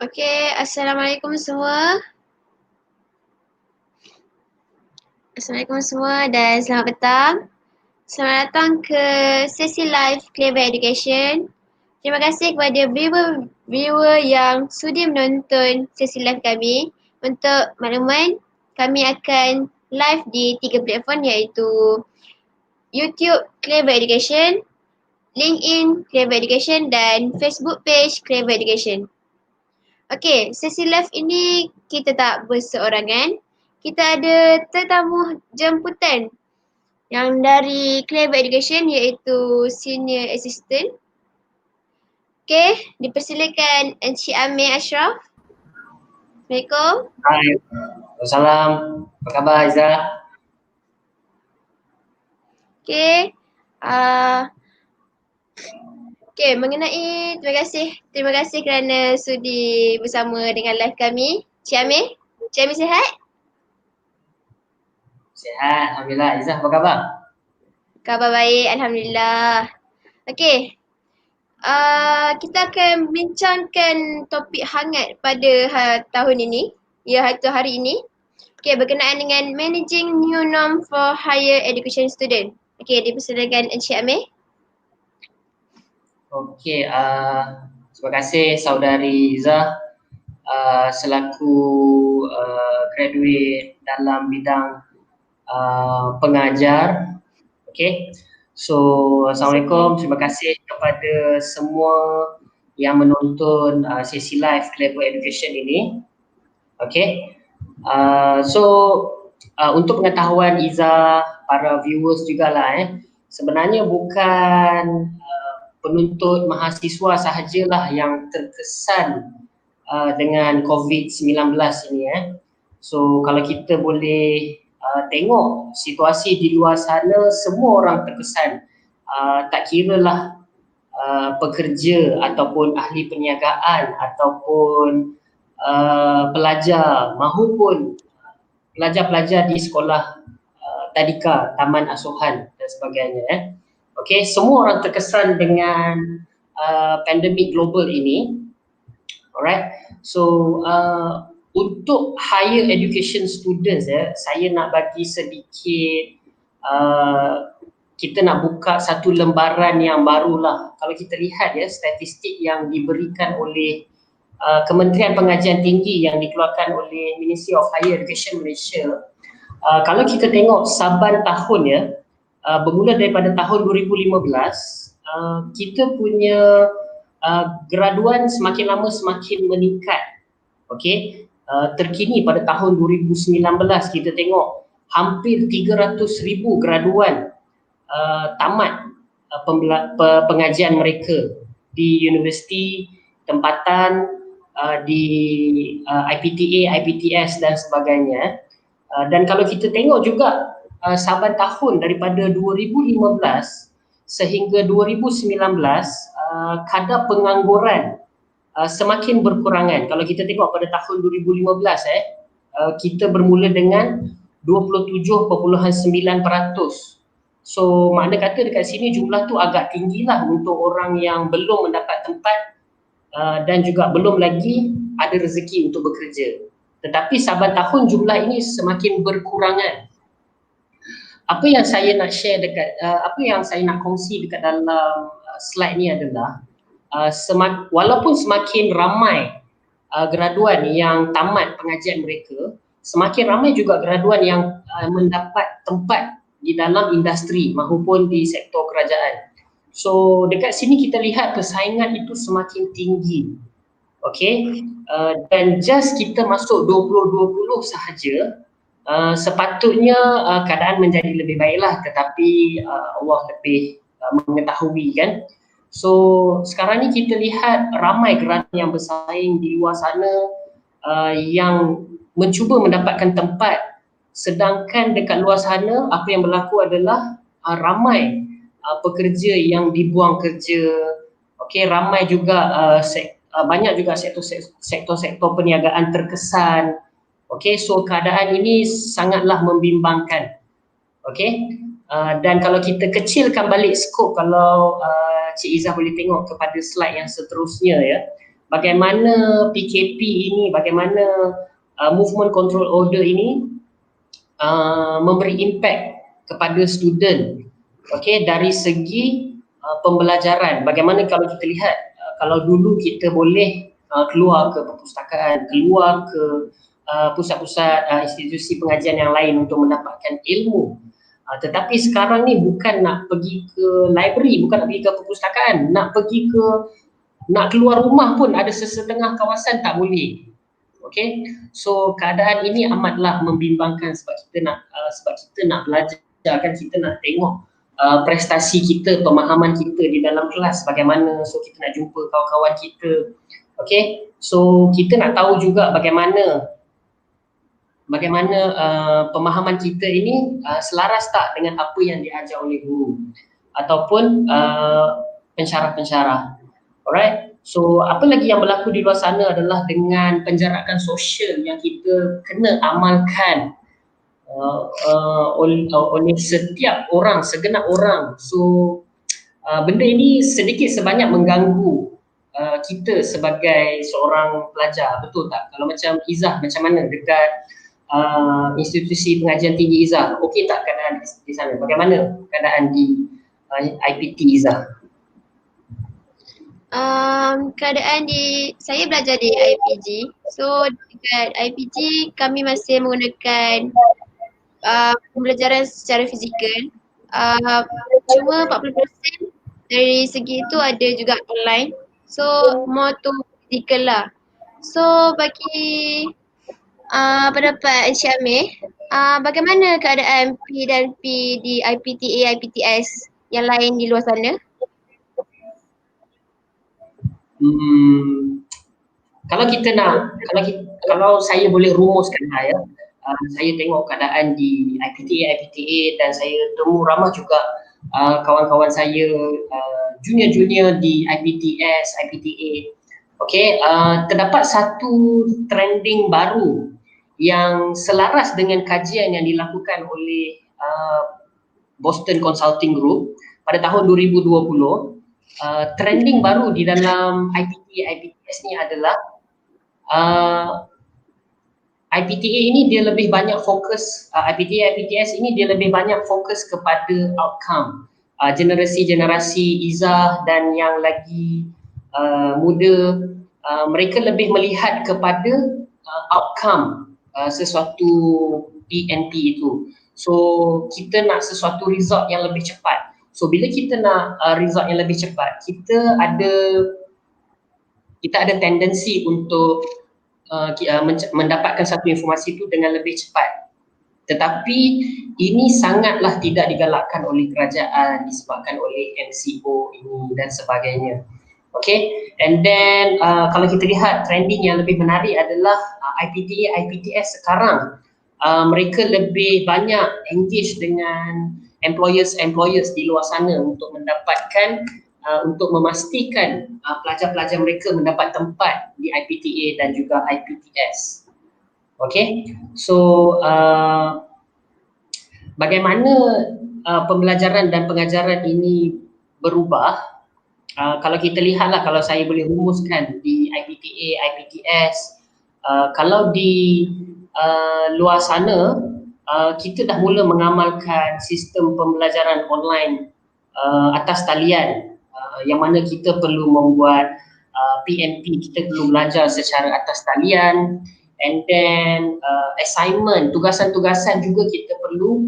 Okey, Assalamualaikum semua. Assalamualaikum semua dan selamat petang. Selamat datang ke sesi live Clever Education. Terima kasih kepada viewer yang sudi menonton sesi live kami. Untuk makluman, kami akan live di 3 platform iaitu YouTube Clever Education, LinkedIn Clever Education dan Facebook page Clever Education. Okey, sesi live ini kita tak berseorangan. Kita ada tetamu jemputan yang dari Clever Education iaitu Senior Assistant. Okey, dipersilakan Encik Amir Ashraf. Assalamualaikum. Hai. Assalamualaikum. Apa khabar Aizah? Okey. Okey, terima kasih kerana sudi bersama dengan live kami. Cik Amir. Cik Amir sihat? Sihat, alhamdulillah. Aizah apa khabar? Khabar baik, alhamdulillah. Okey. Kita akan bincangkan topik hangat pada tahun ini, iaitu hari ini. Okey, berkenaan dengan managing new norm for higher education student. Okey, dipersilakan Encik Amir. Okey, terima kasih saudari Izzah selaku graduate dalam bidang pengajar. Okey. So, Assalamualaikum. Terima kasih kepada semua yang menonton sesi live Clever Education ini. Okey. Untuk pengetahuan Izzah, para viewers jugalah sebenarnya bukan penuntut mahasiswa sahajalah yang terkesan dengan COVID-19 ini So kalau kita boleh tengok situasi di luar sana, semua orang terkesan. Tak kiralah pekerja ataupun ahli perniagaan ataupun pelajar mahupun pelajar-pelajar di sekolah tadika, taman asuhan dan sebagainya. Okey, semua orang terkesan dengan pandemik global ini. Alright, so untuk higher education students saya nak bagi sedikit kita nak buka satu lembaran yang barulah. Kalau kita lihat statistik yang diberikan oleh Kementerian Pengajian Tinggi yang dikeluarkan oleh Ministry of Higher Education Malaysia, kalau kita tengok saban tahun bermula daripada tahun 2015, kita punya graduan semakin lama semakin meningkat. Okey, terkini pada tahun 2019 kita tengok hampir 300,000 graduan tamat pengajian mereka di universiti tempatan, di IPTA, IPTS dan sebagainya. Dan kalau kita tengok juga saban tahun daripada 2015 sehingga 2019, kadar pengangguran semakin berkurangan. Kalau kita tengok pada tahun 2015 kita bermula dengan 27.9%. So makna kata dekat sini jumlah tu agak tinggilah untuk orang yang belum mendapat tempat dan juga belum lagi ada rezeki untuk bekerja. Tetapi saban tahun jumlah ini semakin berkurangan. Apa yang saya nak share dekat apa yang saya nak kongsi dekat dalam slide ni adalah walaupun semakin ramai graduan yang tamat pengajian mereka, semakin ramai juga graduan yang mendapat tempat di dalam industri maupun di sektor kerajaan. So dekat sini kita lihat persaingan itu semakin tinggi. Okey, dan just kita masuk 2020 sahaja, sepatutnya keadaan menjadi lebih baiklah, tetapi Allah lebih mengetahui kan. So sekarang ni kita lihat ramai graduan yang bersaing di luar sana yang mencuba mendapatkan tempat, sedangkan dekat luar sana apa yang berlaku adalah ramai pekerja yang dibuang kerja. Okey, ramai juga banyak juga sektor-sektor perniagaan terkesan. Okey, so keadaan ini sangatlah membimbangkan. Okey, dan kalau kita kecilkan balik skop, kalau Cik Izzah boleh tengok kepada slide yang seterusnya bagaimana PKP ini, bagaimana movement control order ini memberi impact kepada student. Okey, dari segi pembelajaran, bagaimana kalau kita lihat kalau dulu kita boleh keluar ke perpustakaan, keluar ke pusat-pusat institusi pengajian yang lain untuk mendapatkan ilmu, tetapi sekarang ni bukan nak pergi ke library, bukan nak pergi ke perpustakaan, nak keluar rumah pun ada sesetengah kawasan tak boleh. Okey, so keadaan ini amatlah membimbangkan sebab kita nak belajar kan, kita nak tengok prestasi kita, pemahaman kita di dalam kelas bagaimana, so kita nak jumpa kawan-kawan kita. Okey, so kita nak tahu juga bagaimana pemahaman kita ini selaras tak dengan apa yang diajar oleh guru ataupun pensyarah-pensyarah. Alright, so apa lagi yang berlaku di luar sana adalah dengan penjarakan sosial yang kita kena amalkan oleh setiap orang, segenap orang. So benda ini sedikit sebanyak mengganggu kita sebagai seorang pelajar, betul tak? Kalau macam Izzah, macam mana dekat institusi pengajian tinggi Izzah, okey tak keadaan di sana? Bagaimana keadaan di IPT Izzah? Keadaan saya belajar di IPG. So dekat IPG kami masih menggunakan pembelajaran secara fizikal. Cuma 40% dari segi itu ada juga online. So more to fizikal lah. So bagi pendapat Encik Amir, bagaimana keadaan P dan P di IPTA, IPTS yang lain di luar sana? Kalau saya boleh rumuskan saya tengok keadaan di IPTA dan saya temu ramai juga kawan-kawan saya junior-junior di IPTS, IPTA. Okey, terdapat satu trending baru yang selaras dengan kajian yang dilakukan oleh Boston Consulting Group pada tahun 2020. Trending baru di dalam IPTA, IPTS ni adalah IPTA ini dia lebih banyak fokus, IPTA, IPTS ini dia lebih banyak fokus kepada outcome. Generasi-generasi Izzah dan yang lagi muda, mereka lebih melihat kepada outcome sesuatu PNP itu. So kita nak sesuatu result yang lebih cepat. So bila kita nak result yang lebih cepat, kita ada tendensi untuk mendapatkan satu informasi itu dengan lebih cepat. Tetapi ini sangatlah tidak digalakkan oleh kerajaan disebabkan oleh MCO ini dan sebagainya. Okay, and then kalau kita lihat trending yang lebih menarik adalah IPTA, IPTS sekarang mereka lebih banyak engage dengan employers di luar sana untuk mendapatkan untuk memastikan pelajar-pelajar mereka mendapat tempat di IPTA dan juga IPTS. Okay, so bagaimana pembelajaran dan pengajaran ini berubah? Kalau kita lihatlah, kalau saya boleh rumuskan di IPTA, IPTS, kalau di luar sana kita dah mula mengamalkan sistem pembelajaran online atas talian, yang mana kita perlu membuat PNP, kita perlu belajar secara atas talian, and then assignment, tugasan-tugasan juga kita perlu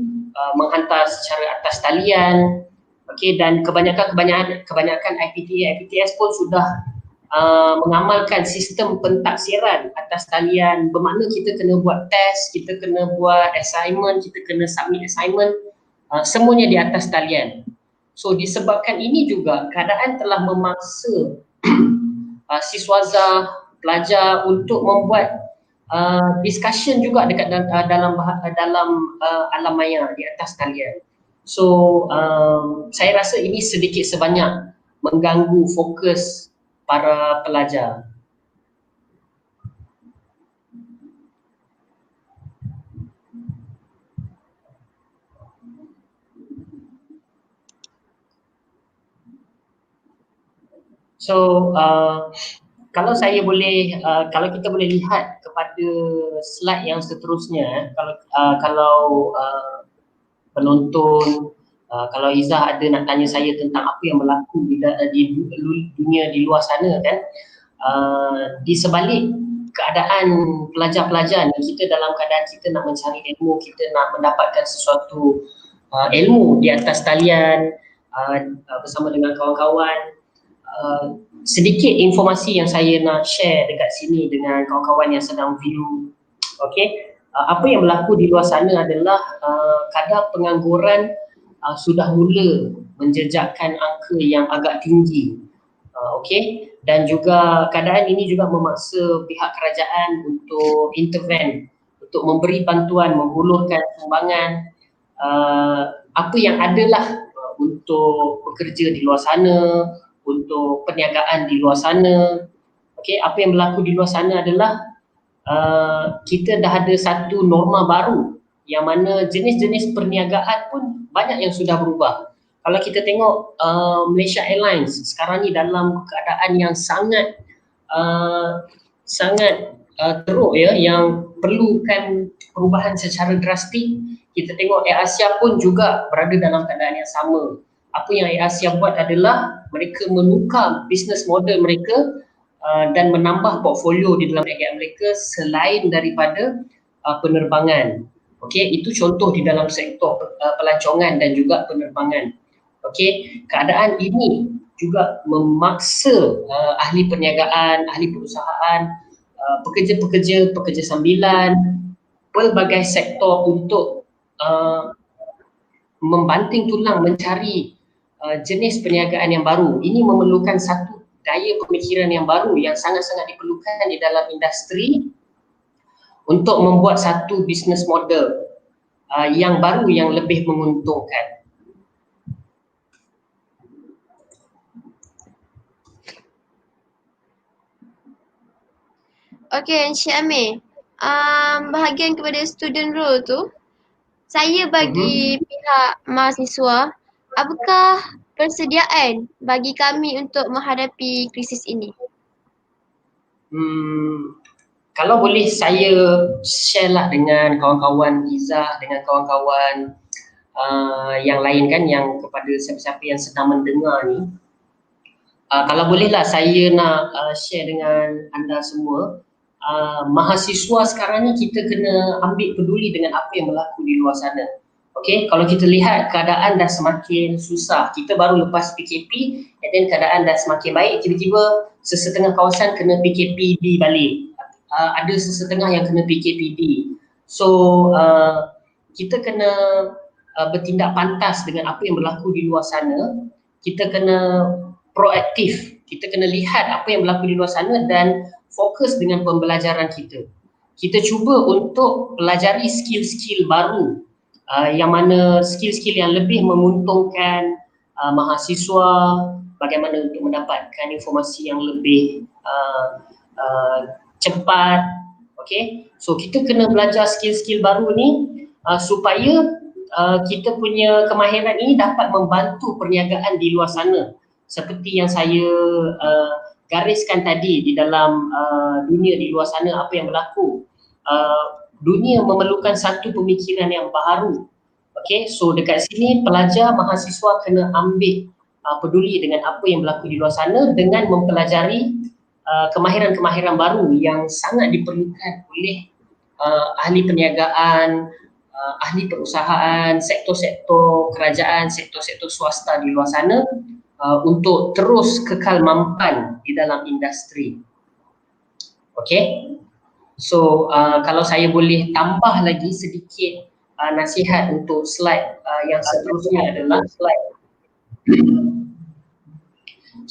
menghantar secara atas talian. Okey, dan kebanyakan IPTA, IPTS pun sudah mengamalkan sistem pentaksiran atas talian, bermakna kita kena buat test, kita kena buat assignment, kita kena submit assignment, semuanya di atas talian. So disebabkan ini juga keadaan telah memaksa siswaza, pelajar untuk membuat discussion juga dekat dalam alam maya di atas talian. So saya rasa ini sedikit sebanyak mengganggu fokus para pelajar. So kalau saya boleh, kalau kita boleh lihat kepada slide yang seterusnya, kalau penonton, kalau Izzah ada nak tanya saya tentang apa yang berlaku di dunia di luar sana kan, di sebalik keadaan pelajar-pelajar ni, kita dalam keadaan kita nak mencari ilmu, kita nak mendapatkan sesuatu ilmu di atas talian bersama dengan kawan-kawan. Sedikit informasi yang saya nak share dekat sini dengan kawan-kawan yang sedang view. Okay, apa yang berlaku di luar sana adalah kadar pengangguran sudah mula menjejakkan angka yang agak tinggi. Okay, dan juga keadaan ini juga memaksa pihak kerajaan untuk intervene, untuk memberi bantuan, menghulurkan sumbangan apa yang adalah untuk pekerja di luar sana, untuk perniagaan di luar sana. Okay, apa yang berlaku di luar sana adalah kita dah ada satu norma baru yang mana jenis-jenis perniagaan pun banyak yang sudah berubah. Kalau kita tengok Malaysia Airlines sekarang ni dalam keadaan yang sangat teruk ya, yang perlukan perubahan secara drastik. Kita tengok Air Asia pun juga berada dalam keadaan yang sama. Apa yang Air Asia buat adalah mereka menukar bisnes model mereka dan menambah portfolio di dalam negara mereka selain daripada penerbangan. Okey, itu contoh di dalam sektor pelancongan dan juga penerbangan. Okey, keadaan ini juga memaksa ahli perniagaan, ahli perusahaan, pekerja sambilan, pelbagai sektor untuk membanting tulang mencari jenis perniagaan yang baru. Ini memerlukan satu daya pemikiran yang baru yang sangat-sangat diperlukan di dalam industri untuk membuat satu business model yang baru yang lebih menguntungkan. Okey, Encik Amir. Bahagian kepada student role tu, saya bagi pihak mahasiswa, apakah persediaan bagi kami untuk menghadapi krisis ini? Kalau boleh saya share lah dengan kawan-kawan Izzah, dengan kawan-kawan yang lain kan, yang kepada siapa-siapa yang sedang mendengar ni. Kalau bolehlah saya nak share dengan anda semua. Mahasiswa sekarang ni kita kena ambil peduli dengan apa yang berlaku di luar sana. Okey, kalau kita lihat keadaan dah semakin susah, kita baru lepas PKP and then keadaan dah semakin baik, tiba-tiba sesetengah kawasan kena PKPD balik. Ada sesetengah yang kena PKPD. So kita kena bertindak pantas dengan apa yang berlaku di luar sana. Kita kena proaktif, kita kena lihat apa yang berlaku di luar sana dan fokus dengan pembelajaran kita. Kita cuba untuk pelajari skill-skill baru, yang mana skill-skill yang lebih menguntungkan mahasiswa, bagaimana untuk mendapatkan informasi yang lebih cepat. Okay? So kita kena belajar skill-skill baru ni supaya kita punya kemahiran ini dapat membantu perniagaan di luar sana. Seperti yang saya gariskan tadi di dalam dunia di luar sana, apa yang berlaku. Dunia memerlukan satu pemikiran yang baru. Okay, so dekat sini pelajar, mahasiswa kena ambil peduli dengan apa yang berlaku di luar sana dengan mempelajari kemahiran-kemahiran baru yang sangat diperlukan oleh ahli perniagaan, ahli perusahaan, sektor-sektor kerajaan, sektor-sektor swasta di luar sana untuk terus kekal mampan di dalam industri. Okay, so kalau saya boleh tambah lagi sedikit nasihat untuk slide yang seterusnya adalah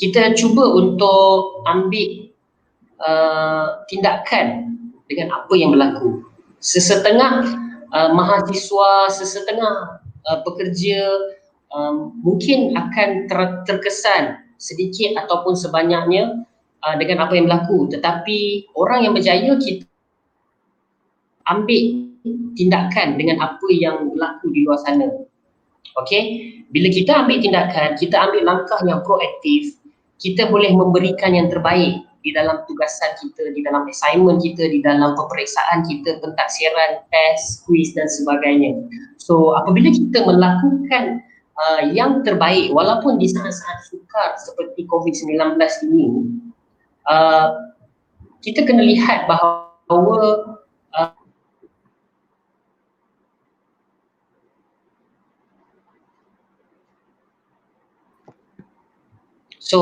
kita cuba untuk ambil tindakan dengan apa yang berlaku. Sesetengah mahasiswa, sesetengah pekerja mungkin akan terkesan sedikit ataupun sebanyaknya dengan apa yang berlaku, tetapi orang yang berjaya kita ambil tindakan dengan apa yang berlaku di luar sana. Okey, bila kita ambil tindakan, kita ambil langkah yang proaktif, kita boleh memberikan yang terbaik di dalam tugasan kita, di dalam assignment kita, di dalam peperiksaan kita, pentaksiran, test, quiz dan sebagainya. So apabila kita melakukan yang terbaik walaupun di saat-saat sukar seperti COVID-19 ini, kita kena lihat bahawa so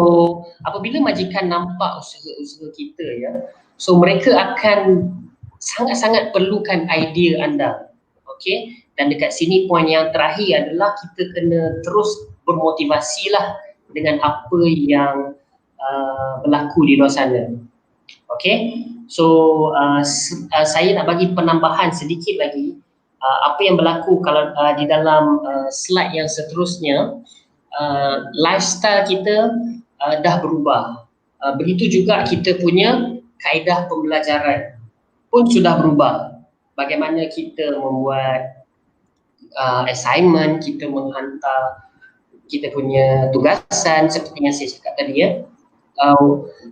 apabila majikan nampak usaha-usaha kita ya, so mereka akan sangat-sangat perlukan idea anda. Okey, dan dekat sini poin yang terakhir adalah kita kena terus bermotivasilah dengan apa yang berlaku di luar sana. Okey, so saya nak bagi penambahan sedikit lagi apa yang berlaku kalau di dalam slide yang seterusnya. Lifestyle kita dah berubah. Begitu juga kita punya kaedah pembelajaran pun sudah berubah. Bagaimana kita membuat assignment, kita menghantar kita punya tugasan seperti yang saya cakap tadi ya.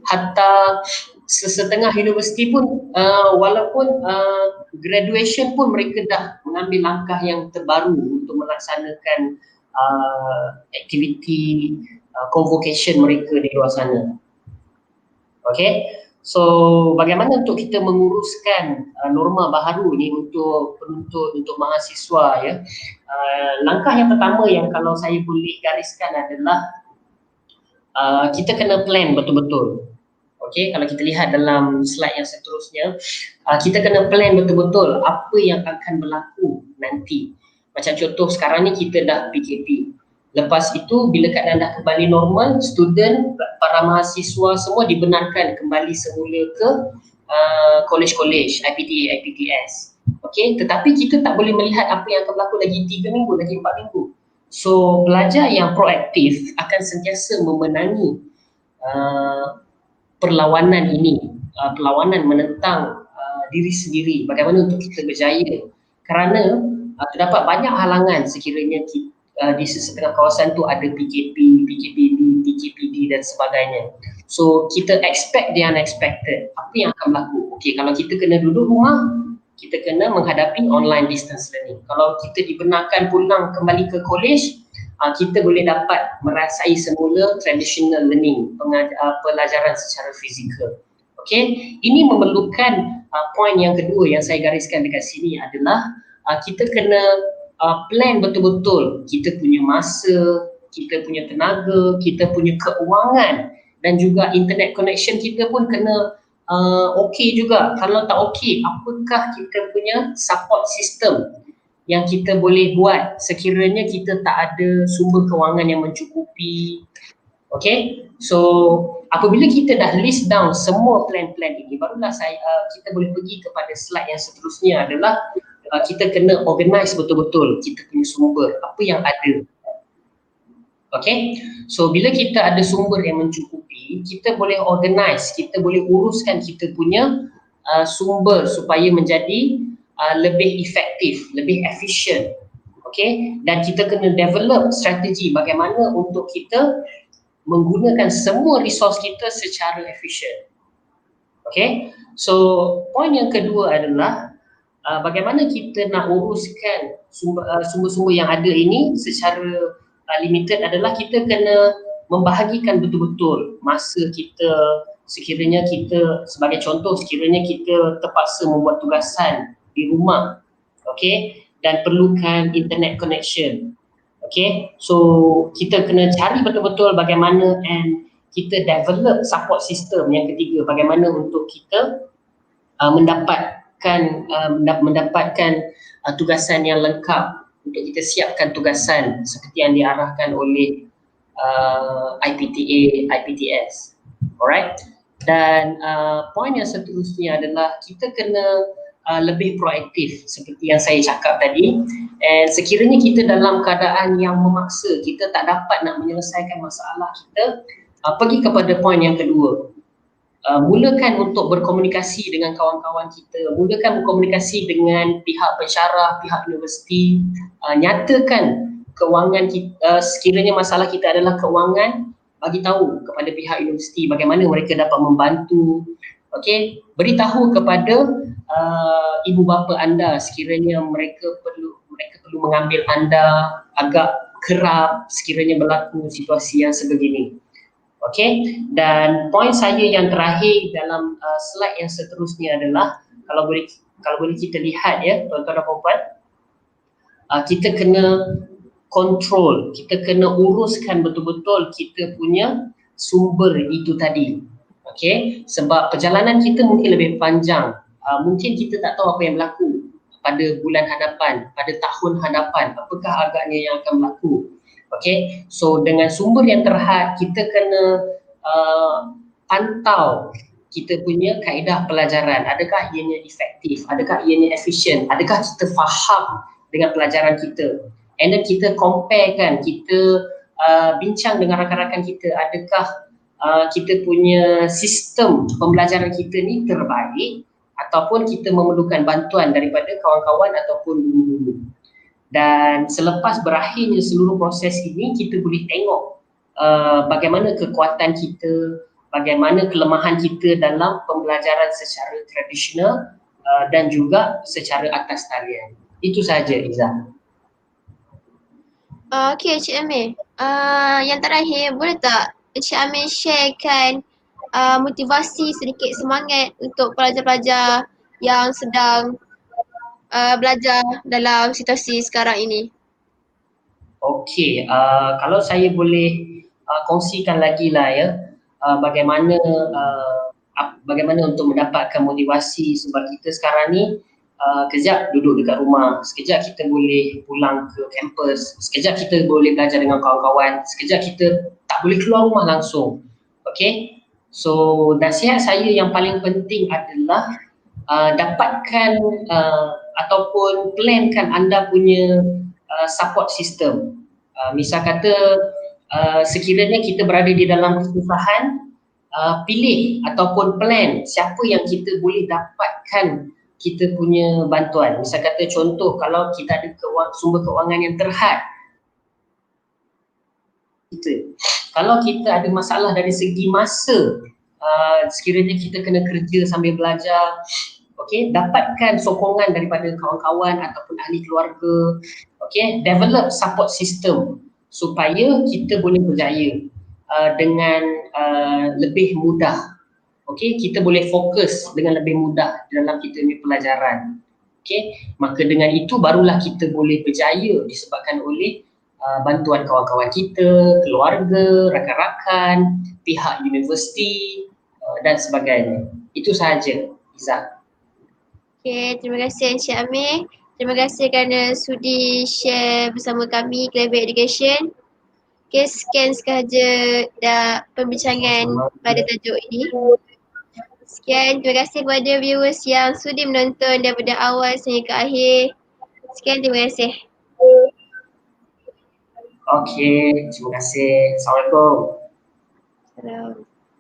Hatta sesetengah universiti pun walaupun graduation pun mereka dah mengambil langkah yang terbaru untuk melaksanakan aktiviti convocation mereka di luar sana. Okay, so bagaimana untuk kita menguruskan norma baru ni untuk penuntut, untuk mahasiswa ya. Langkah yang pertama yang kalau saya boleh gariskan adalah kita kena plan betul-betul. Okay, kalau kita lihat dalam slide yang seterusnya, kita kena plan betul-betul apa yang akan berlaku nanti. Macam contoh sekarang ni kita dah PKP. Lepas itu bila keadaan dah kembali normal, student, para mahasiswa semua dibenarkan kembali semula ke college-college, IPTA, IPTS. Okay, tetapi kita tak boleh melihat apa yang akan berlaku lagi 3 minggu, lagi 4 minggu. So pelajar yang proaktif akan sentiasa memenangi perlawanan ini perlawanan menentang diri sendiri, bagaimana untuk kita berjaya, kerana terdapat banyak halangan sekiranya di sesetengah kawasan tu ada PKP, PKPB, PKPD dan sebagainya. So kita expect the unexpected. Apa yang akan berlaku? Okey, kalau kita kena duduk rumah, kita kena menghadapi online distance learning. Kalau kita dibenarkan pulang kembali ke college, kita boleh dapat merasai semula traditional learning, pelajaran secara fizikal. Okey, ini memerlukan poin yang kedua yang saya gariskan dekat sini adalah kita kena plan betul-betul kita punya masa, kita punya tenaga, kita punya keuangan dan juga internet connection kita pun kena okey juga. Kalau tak okey, apakah kita punya support system yang kita boleh buat sekiranya kita tak ada sumber kewangan yang mencukupi. Okay, so apabila kita dah list down semua plan-plan ini, barulah kita boleh pergi kepada slide yang seterusnya adalah kita kena organize betul-betul kita punya sumber, apa yang ada. Okay, so bila kita ada sumber yang mencukupi, kita boleh organize, kita boleh uruskan kita punya sumber supaya menjadi lebih efektif, lebih efisien. Okay, dan kita kena develop strategi bagaimana untuk kita menggunakan semua resource kita secara efisien. Okay, so poin yang kedua adalah bagaimana kita nak uruskan sumber-sumber yang ada ini secara limited adalah kita kena membahagikan betul-betul masa kita. Sekiranya kita, sebagai contoh, sekiranya kita terpaksa membuat tugasan di rumah, okay, dan perlukan internet connection. Okay, so kita kena cari betul-betul bagaimana and kita develop support system. Yang ketiga, bagaimana untuk kita mendapatkan tugasan yang lengkap, untuk kita siapkan tugasan seperti yang diarahkan oleh IPTA, IPTS. Alright, dan poin yang seterusnya adalah kita kena lebih proaktif seperti yang saya cakap tadi. And sekiranya kita dalam keadaan yang memaksa, kita tak dapat nak menyelesaikan masalah kita, pergi kepada poin yang kedua. Mulakan untuk berkomunikasi dengan kawan-kawan kita, mulakan berkomunikasi dengan pihak pensyarah, pihak universiti, nyatakan kewangan kita, sekiranya masalah kita adalah kewangan, bagi tahu kepada pihak universiti bagaimana mereka dapat membantu. Okey, beritahu kepada ibu bapa anda sekiranya mereka perlu mengambil anda agak kerap sekiranya berlaku situasi yang sebegini. Okey, dan poin saya yang terakhir dalam slide yang seterusnya adalah kalau boleh kita lihat ya tuan-tuan dan puan-puan, kita kena control, kita kena uruskan betul-betul kita punya sumber itu tadi. Okey, sebab perjalanan kita mungkin lebih panjang. Mungkin kita tak tahu apa yang berlaku pada bulan hadapan, pada tahun hadapan, apakah agaknya yang akan berlaku. Okay, so dengan sumber yang terhad, kita kena pantau kita punya kaedah pelajaran. Adakah ianya efektif? Adakah ianya efisien? Adakah kita faham dengan pelajaran kita? And then kita compare kan, kita bincang dengan rakan-rakan kita, adakah kita punya sistem pembelajaran kita ni terbaik ataupun kita memerlukan bantuan daripada kawan-kawan ataupun guru-guru. Dan selepas berakhirnya seluruh proses ini, kita boleh tengok bagaimana kekuatan kita, bagaimana kelemahan kita dalam pembelajaran secara tradisional dan juga secara atas talian. Itu sahaja, Iza. Okey, Cik Amir. Yang terakhir, boleh tak Cik Amir sharekan motivasi sedikit semangat untuk pelajar-pelajar yang sedang belajar dalam situasi sekarang ini? Okey, kalau saya boleh kongsikan lagi lah ya, bagaimana untuk mendapatkan motivasi, sebab kita sekarang ni kejap duduk dekat rumah, sekejap kita boleh pulang ke kampus, sekejap kita boleh belajar dengan kawan-kawan, sekejap kita tak boleh keluar rumah langsung. Okay, so nasihat saya yang paling penting adalah dapatkan ataupun plankan anda punya support system. Misal kata sekiranya kita berada di dalam kesusahan, pilih ataupun plan siapa yang kita boleh dapatkan kita punya bantuan. Misal kata contoh, kalau kita ada sumber kewangan yang terhad, kalau kita ada masalah dari segi masa, sekiranya kita kena kerja sambil belajar, okey, dapatkan sokongan daripada kawan-kawan ataupun ahli keluarga, okey, develop support system supaya kita boleh berjaya dengan lebih mudah. Okey, kita boleh fokus dengan lebih mudah dalam kita punya pelajaran. Okey, maka dengan itu barulah kita boleh berjaya disebabkan oleh bantuan kawan-kawan kita, keluarga, rakan-rakan, pihak universiti dan sebagainya. Itu sahaja, Izzah. Okay, terima kasih Encik Amir. Terima kasih kerana sudi share bersama kami Clever Education. Okay, sekian sahaja pembincangan pada tajuk ini. Sekian, terima kasih kepada viewers yang sudi menonton daripada awal sehingga ke akhir. Sekian, terima kasih. Okey, terima kasih. Assalamualaikum. Salam.